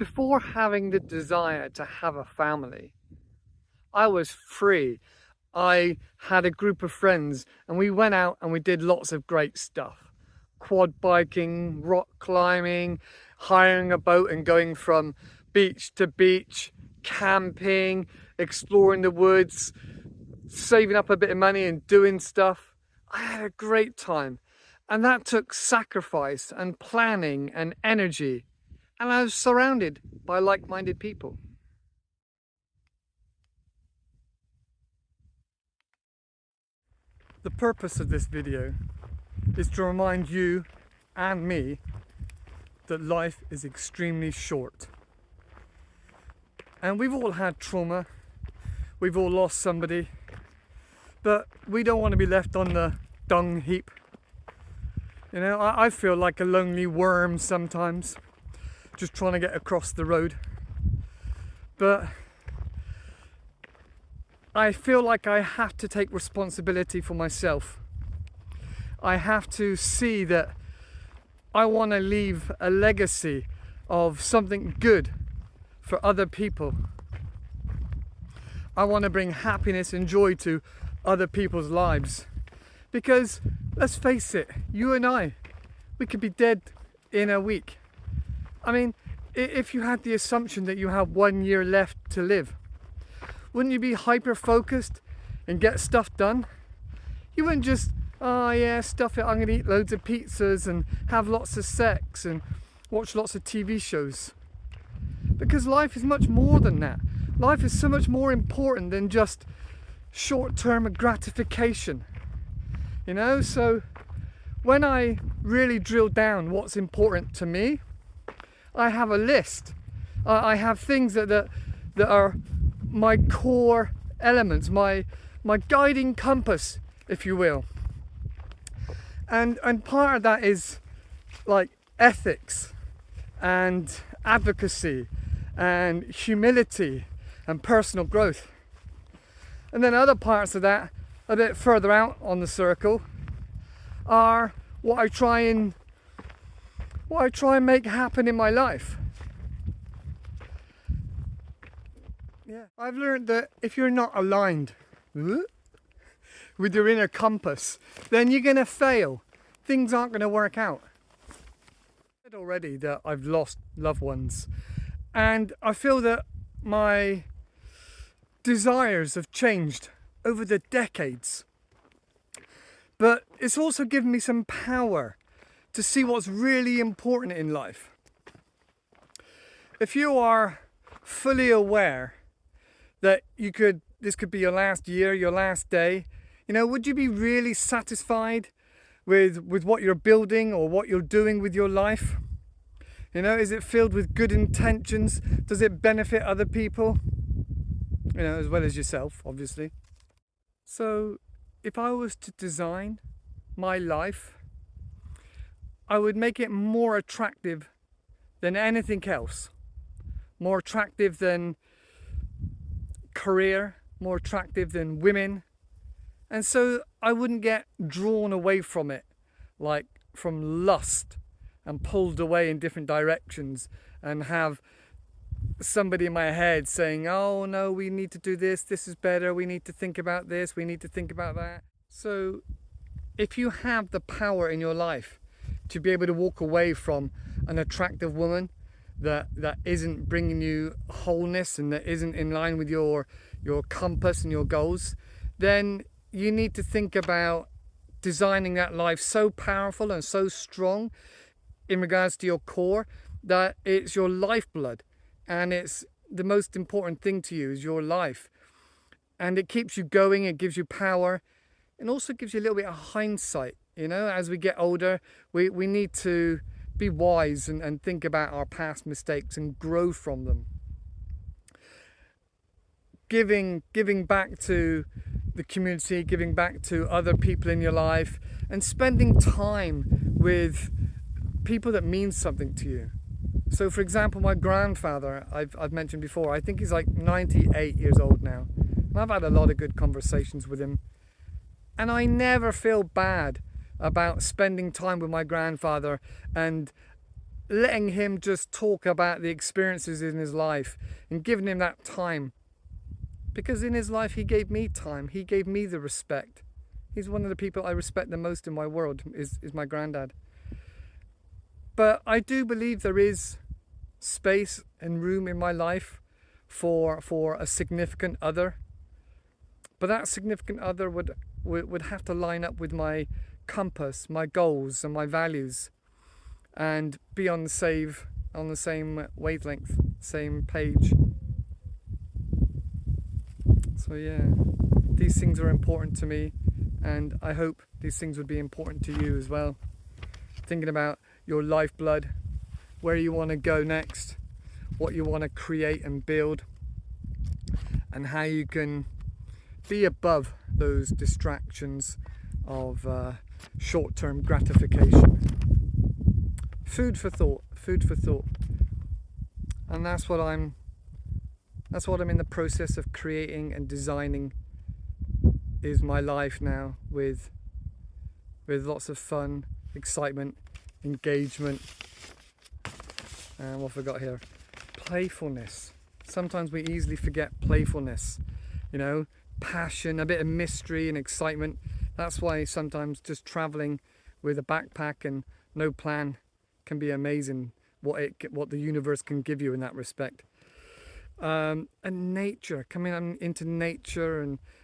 Before having the desire to have a family, I was free. I had a group of friends and we went out and we did lots of great stuff. Quad biking, rock climbing, hiring a boat and going from beach to beach, camping, exploring the woods, saving up a bit of money and doing stuff. I had a great time, and that took sacrifice and planning and energy, and I was surrounded by like-minded people. The purpose of this video is to remind you and me that life is extremely short. And we've all had trauma, we've all lost somebody, but we don't want to be left on the dung heap. You know, I feel like a lonely worm sometimes, just trying to get across the road. But I feel like I have to take responsibility for myself. I have to see that I want to leave a legacy of something good for other people. I want to bring happiness and joy to other people's lives. Because let's face it, you and I, we could be dead in a week. I mean, if you had the assumption that you have 1 year left to live, wouldn't you be hyper focused and get stuff done? You wouldn't just, oh yeah, stuff it, I'm going to eat loads of pizzas and have lots of sex and watch lots of TV shows. Because life is much more than that. Life is so much more important than just short-term gratification. You know, so when I really drill down what's important to me, I have a list. I have things that are my core elements, my guiding compass, if you will. And part of that is like ethics and advocacy and humility and personal growth. And then other parts of that, a bit further out on the circle, are what I try and make happen in my life. Yeah, I've learned that if you're not aligned with your inner compass, then you're gonna fail. Things aren't gonna work out. I said already that I've lost loved ones, and I feel that my desires have changed over the decades. But it's also given me some power to see what's really important in life. If you are fully aware that this could be your last year, your last day, you know, would you be really satisfied with what you're building or what you're doing with your life? You know, is it filled with good intentions? Does it benefit other people? You know, as well as yourself, obviously. So if I was to design my life, I would make it more attractive than anything else. More attractive than career, more attractive than women. And so I wouldn't get drawn away from it, like from lust, and pulled away in different directions and have somebody in my head saying, oh no, we need to do this, this is better, we need to think about this, we need to think about that. So if you have the power in your life to be able to walk away from an attractive woman that isn't bringing you wholeness and that isn't in line with your compass and your goals, then you need to think about designing that life so powerful and so strong in regards to your core that it's your lifeblood. And it's the most important thing to you is your life. And it keeps you going, it gives you power, and also gives you a little bit of hindsight. You know, as we get older, we need to be wise and think about our past mistakes and grow from them. Giving back to the community, giving back to other people in your life, and spending time with people that mean something to you. So for example, my grandfather, I've mentioned before, I think he's like 98 years old now. And I've had a lot of good conversations with him. And I never feel bad about spending time with my grandfather and letting him just talk about the experiences in his life and giving him that time. Because in his life, he gave me time. He gave me the respect. He's one of the people I respect the most in my world, is my granddad. But I do believe there is space and room in my life for a significant other. But that significant other would have to line up with my compass, my goals and my values, and be on the same wavelength, same page. So yeah, these things are important to me, and I hope these things would be important to you as well. Thinking about your lifeblood, where you want to go next, what you want to create and build, and how you can be above those distractions of short-term gratification. Food for thought, food for thought. And that's what I'm in the process of creating and designing, is my life now, with lots of fun, excitement, engagement, and what I forgot here, playfulness. Sometimes we easily forget playfulness, you know, passion, a bit of mystery and excitement. That's why sometimes just traveling with a backpack and no plan can be amazing, what the universe can give you in that respect. And nature, coming into nature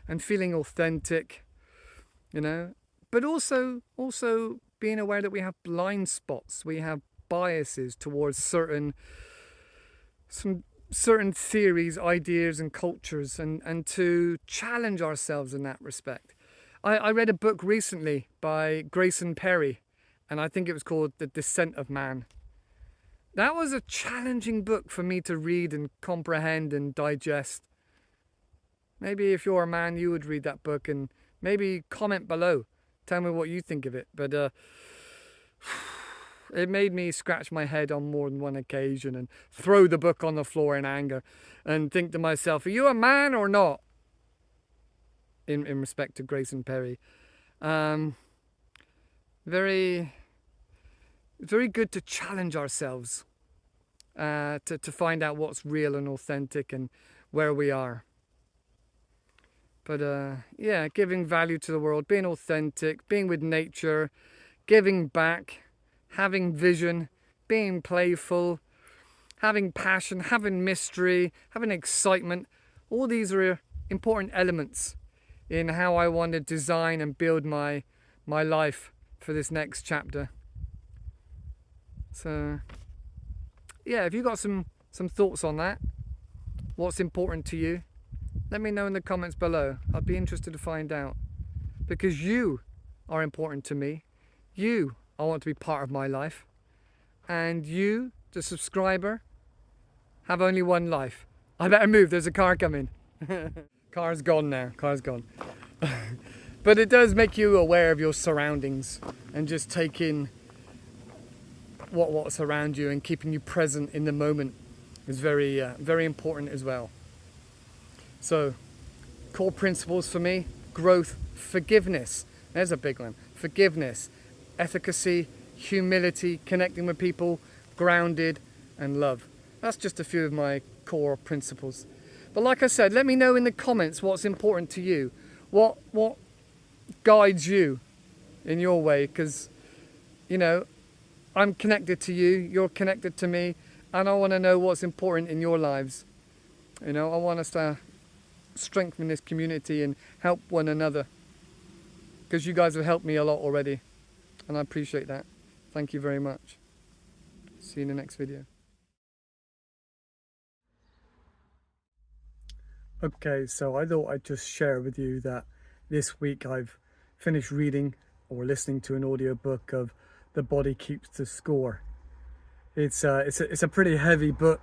and feeling authentic, you know, but also being aware that we have blind spots, we have biases towards certain theories, ideas and cultures, and to challenge ourselves in that respect. I read a book recently by Grayson Perry, and I think it was called The Descent of Man. That was a challenging book for me to read and comprehend and digest. Maybe if you're a man, you would read that book, and maybe comment below. Tell me what you think of it. But it made me scratch my head on more than one occasion and throw the book on the floor in anger and think to myself, are you a man or not? In respect to Grayson Perry. Very good to challenge ourselves, to find out what's real and authentic and where we are. But yeah, giving value to the world, being authentic, being with nature, giving back, having vision, being playful, having passion, having mystery, having excitement. All these are important elements in how I want to design and build my life for this next chapter. So yeah, if you got some thoughts on that, what's important to you, let me know in the comments below. I'd be interested to find out, because you are important to me. You, I want to be part of my life, and you, the subscriber, have only one life. I better move, there's a car coming. Car's gone now, car's gone. But it does make you aware of your surroundings and just take in what's around you, and keeping you present in the moment is very important as well. So core principles for me: growth, forgiveness. There's a big one. Forgiveness, efficacy, humility, connecting with people, grounded, and love. That's just a few of my core principles. But like I said, let me know in the comments what's important to you. What guides you in your way, because, you know, I'm connected to you, you're connected to me, and I want to know what's important in your lives. You know, I want us to strengthen this community and help one another, because you guys have helped me a lot already, and I appreciate that. Thank you very much. See you in the next video. Okay, so I thought I'd just share with you that this week I've finished reading or listening to an audiobook of The Body Keeps the Score. It's a pretty heavy book.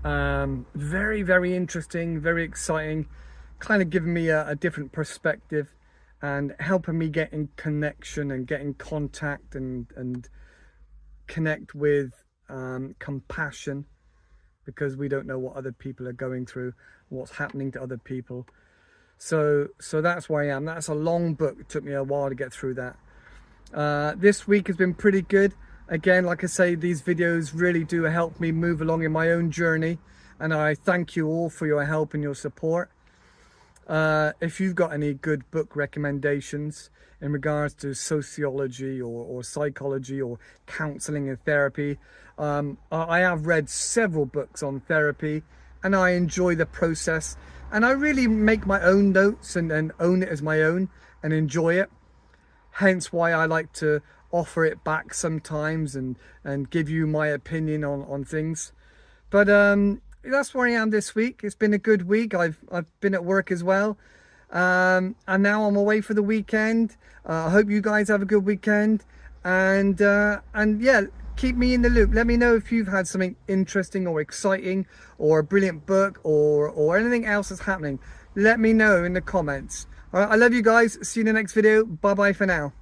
Very interesting, very exciting, kind of giving me a different perspective and helping me get in connection and get in contact and connect with compassion, because we don't know what other people are going through, what's happening to other people. So that's where I am. That's a long book. It took me a while to get through that. This week has been pretty good. Again, like I say, these videos really do help me move along in my own journey, and I thank you all for your help and your support. If you've got any good book recommendations in regards to sociology or psychology or counseling and therapy, I have read several books on therapy, and I enjoy the process, and I really make my own notes and own it as my own and enjoy it. Hence why I like to offer it back sometimes and give you my opinion on things. But that's where I am this week. It's been a good week. I've been at work as well, and now I'm away for the weekend. I hope you guys have a good weekend, and yeah, keep me in the loop. Let me know if you've had something interesting or exciting or a brilliant book or anything else that's happening. Let me know in the comments. All right, I love you guys. See you in the next video. Bye bye for now.